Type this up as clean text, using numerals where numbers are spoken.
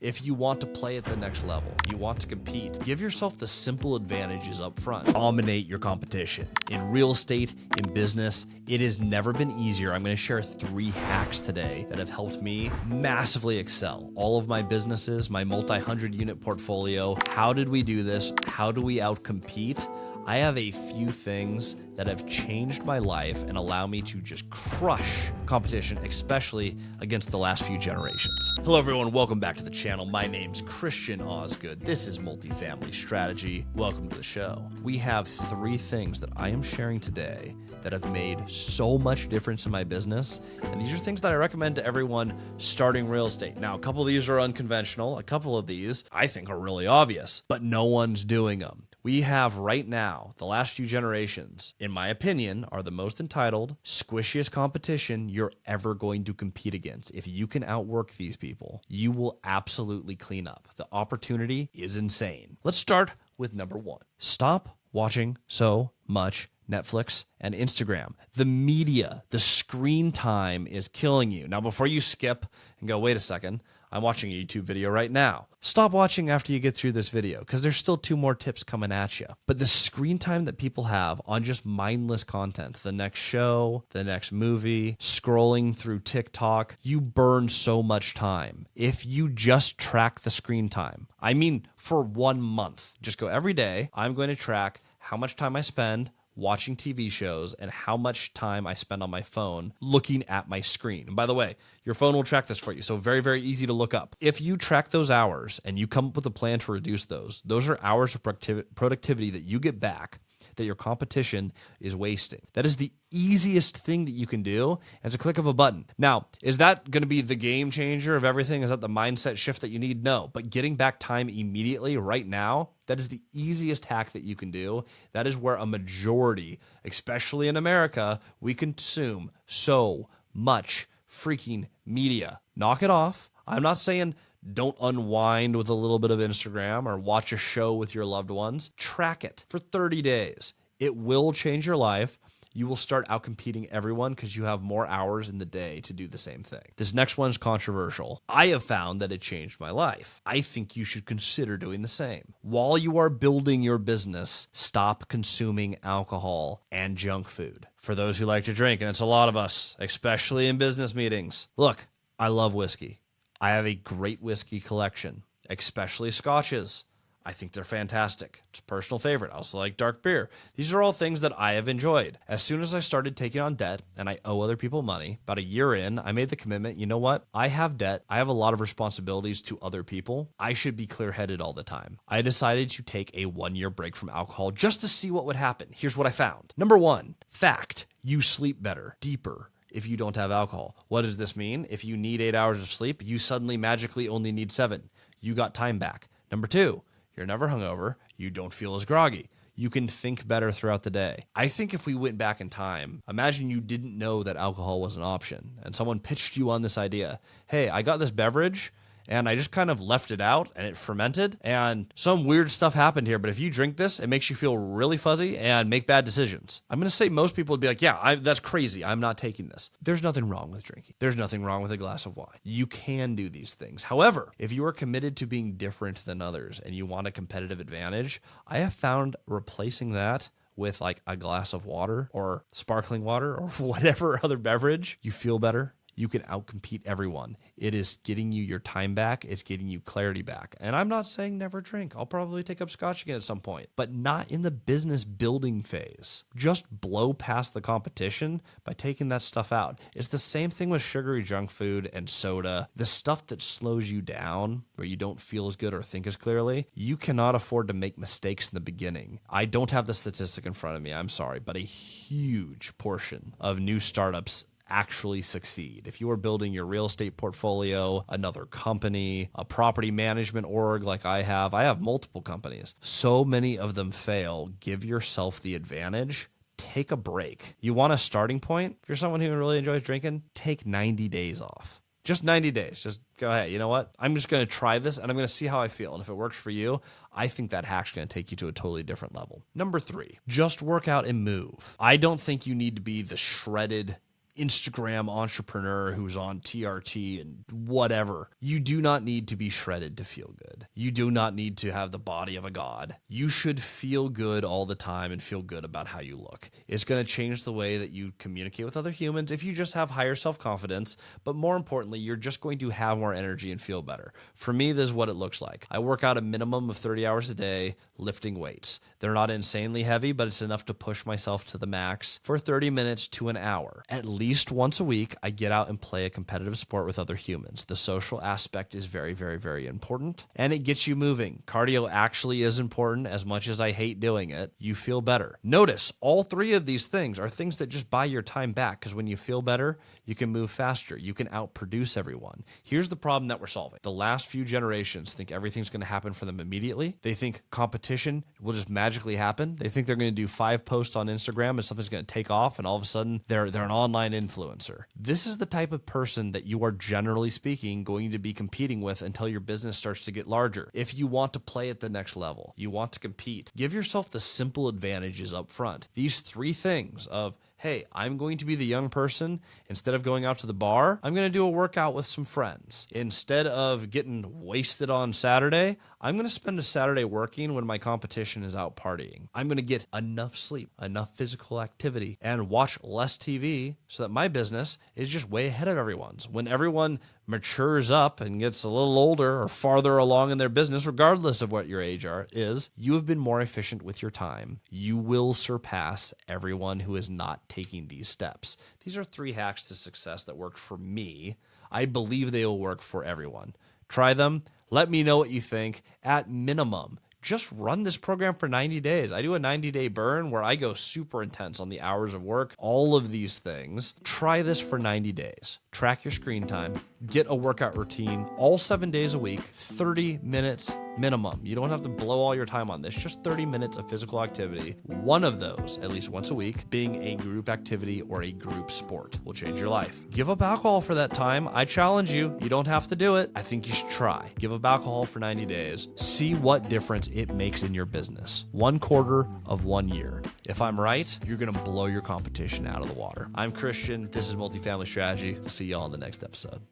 If you want to play at the next level, you want to compete, give yourself the simple advantages up front. Dominate your competition. In real estate, in business, it has never been easier. I'm going to share 3 hacks today that have helped me massively excel. All of my businesses, my multi-100 unit portfolio. How did we do this? How do we outcompete? I have a few things that have changed my life and allow me to just crush competition, especially against the last few generations. Hello everyone, welcome back to the channel. My name's Christian Osgood. This is Multifamily Strategy. Welcome to the show. We have 3 things that I am sharing today that have made so much difference in my business. And these are things that I recommend to everyone starting real estate. Now, a couple of these are unconventional. A couple of these I think are really obvious, but no one's doing them. We have right now, the last few generations, in my opinion, are the most entitled, squishiest competition you're ever going to compete against. If you can outwork these people, you will absolutely clean up. The opportunity is insane. Let's start with number 1. Stop watching so much Netflix and Instagram. The media, the screen time is killing you. Now, before you skip and go, wait a second, I'm watching a YouTube video right now. Stop watching after you get through this video because there's still 2 more tips coming at you. But the screen time that people have on just mindless content, the next show, the next movie, scrolling through TikTok, you burn so much time. If you just track the screen time, I mean for 1 month, just go every day, I'm going to track how much time I spend watching TV shows and how much time I spend on my phone looking at my screen. And by the way, your phone will track this for you. So very, very easy to look up. If you track those hours and you come up with a plan to reduce those are hours of productivity that you get back that your competition is wasting. That is the easiest thing that you can do. It's a click of a button. Now, is that going to be the game changer of everything? Is that the mindset shift that you need? No, but getting back time immediately right now, that is the easiest hack that you can do. That is where a majority, especially in America, we consume so much freaking media. Knock it off. I'm not saying don't unwind with a little bit of Instagram or watch a show with your loved ones. Track it for 30 days. It will change your life. You will start outcompeting everyone because you have more hours in the day to do the same thing. This next one's controversial. I have found that it changed my life. I think you should consider doing the same. While you are building your business, stop consuming alcohol and junk food. For those who like to drink, and it's a lot of us, especially in business meetings. Look, I love whiskey. I have a great whiskey collection, especially scotches. I think they're fantastic. It's a personal favorite. I also like dark beer. These are all things that I have enjoyed. As soon as I started taking on debt and I owe other people money, about a year in, I made the commitment, you know what? I have debt. I have a lot of responsibilities to other people. I should be clear-headed all the time. I decided to take a 1-year break from alcohol just to see what would happen. Here's what I found. Number 1, fact, you sleep better, deeper, if you don't have alcohol. What does this mean? If you need 8 hours of sleep, you suddenly magically only need 7. You got time back. Number 2, you're never hungover. You don't feel as groggy. You can think better throughout the day. I think if we went back in time, imagine you didn't know that alcohol was an option and someone pitched you on this idea. Hey, I got this beverage and I just kind of left it out and it fermented and some weird stuff happened here. But if you drink this, it makes you feel really fuzzy and make bad decisions. I'm going to say most people would be like, yeah, that's crazy. I'm not taking this. There's nothing wrong with drinking. There's nothing wrong with a glass of wine. You can do these things. However, if you are committed to being different than others and you want a competitive advantage, I have found replacing that with like a glass of water or sparkling water or whatever other beverage, you feel better. You can outcompete everyone. It is getting you your time back. It's getting you clarity back. And I'm not saying never drink. I'll probably take up scotch again at some point, but not in the business building phase. Just blow past the competition by taking that stuff out. It's the same thing with sugary junk food and soda. The stuff that slows you down, where you don't feel as good or think as clearly, you cannot afford to make mistakes in the beginning. I don't have the statistic in front of me, I'm sorry, but a huge portion of new startups actually succeed. If you are building your real estate portfolio, another company, a property management org like I have multiple companies. So many of them fail. Give yourself the advantage. Take a break. You want a starting point? If you're someone who really enjoys drinking, take 90 days off. Just 90 days. Just go ahead. You know what? I'm just going to try this and I'm going to see how I feel. And if it works for you, I think that hack's going to take you to a totally different level. Number 3, just work out and move. I don't think you need to be the shredded Instagram entrepreneur who's on TRT and whatever. You do not need to be shredded to feel good. You do not need to have the body of a god. You should feel good all the time and feel good about how you look. It's going to change the way that you communicate with other humans if you just have higher self-confidence, but more importantly, you're just going to have more energy and feel better. For me, this is what it looks like. I work out a minimum of 30 hours a day lifting weights. They're not insanely heavy, but it's enough to push myself to the max for 30 minutes to an hour. At least once a week, I get out and play a competitive sport with other humans. The social aspect is very, very, very important, and it gets you moving. Cardio actually is important. As much as I hate doing it, you feel better. Notice all three of these things are things that just buy your time back, because when you feel better, you can move faster. You can outproduce everyone. Here's the problem that we're solving. The last few generations think everything's going to happen for them immediately. They think competition will just magically happen. They think they're going to do 5 posts on Instagram and something's going to take off, and all of a sudden they're an online influencer. This is the type of person that you are, generally speaking, going to be competing with until your business starts to get larger. If you want to play at the next level, you want to compete, give yourself the simple advantages up front. These 3 things of, hey, I'm going to be the young person. Instead of going out to the bar, I'm going to do a workout with some friends. Instead of getting wasted on Saturday, I'm going to spend a Saturday working when my competition is out partying. I'm going to get enough sleep, enough physical activity, and watch less TV so that my business is just way ahead of everyone's. When everyone matures up and gets a little older or farther along in their business, regardless of what your age is, you have been more efficient with your time. You will surpass everyone who is not taking these steps. These are 3 hacks to success that worked for me. I believe they will work for everyone. Try them. Let me know what you think. At minimum, just run this program for 90 days. I do a 90-day burn where I go super intense on the hours of work, all of these things. Try this for 90 days. Track your screen time. Get a workout routine all 7 days a week, 30 minutes minimum. You don't have to blow all your time on this, just 30 minutes of physical activity. One of those, at least once a week, being a group activity or a group sport will change your life. Give up alcohol for that time. I challenge you. You don't have to do it. I think you should try. Give up alcohol for 90 days. See what difference it makes in your business. 1/4 of 1 year. If I'm right, you're going to blow your competition out of the water. I'm Christian. This is Multifamily Strategy. See y'all in the next episode.